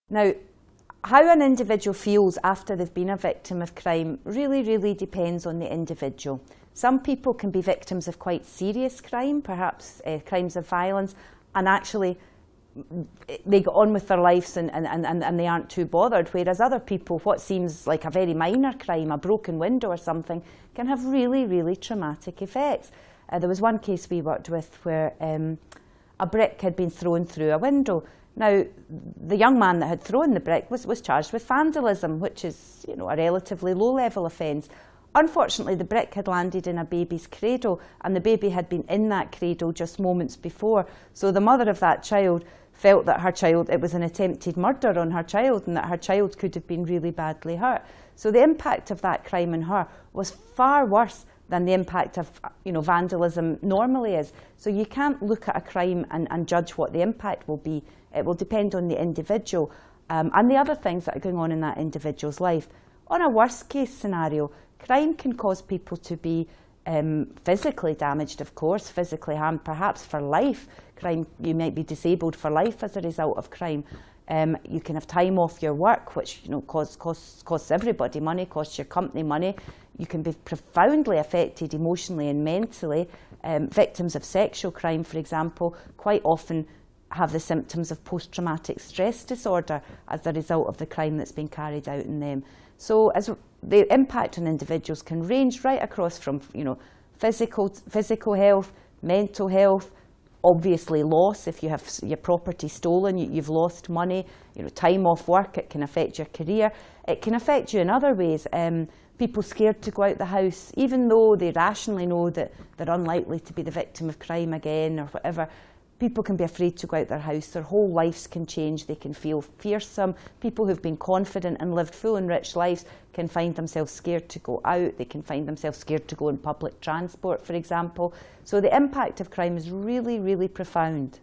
Now, how an individual feels after they've been a victim of crime really, really depends on the individual. Some people can be victims of quite serious crime, perhaps crimes of violence, and actually they get on with their lives and they aren't too bothered, whereas other people, what seems like a very minor crime, a broken window or something, can have really, really traumatic effects. There was one case we worked with where a brick had been thrown through a window. Now, the young man that had thrown the brick was charged with vandalism, which is, you know, a relatively low-level offence. Unfortunately, the brick had landed in a baby's cradle, and the baby had been in that cradle just moments before. So the mother of that child felt that it was an attempted murder on her child, and that her child could have been really badly hurt. So the impact of that crime on her was far worse than the impact of, you know, vandalism normally is. So you can't look at a crime and judge what the impact will be. It will depend on the individual and the other things that are going on in that individual's life. On a worst case scenario, crime can cause people to be physically damaged, of course, physically harmed, perhaps for life. Crime, you might be disabled for life as a result of crime. You can have time off your work, which, you know, costs everybody money, costs your company money. You can be profoundly affected emotionally and mentally. Victims of sexual crime, for example, quite often have the symptoms of post-traumatic stress disorder as a result of the crime that's been carried out in them. So as the impact on individuals can range right across from, you know, physical health, mental health, obviously loss. If you have your property stolen, you've lost money, you know, time off work, it can affect your career. It can affect you in other ways. People scared to go out the house, even though they rationally know that they're unlikely to be the victim of crime again or whatever. People can be afraid to go out their house. Their whole lives can change. They can feel fearsome. People who've been confident and lived full and rich lives can find themselves scared to go out. They can find themselves scared to go in public transport, for example. So the impact of crime is really, really profound.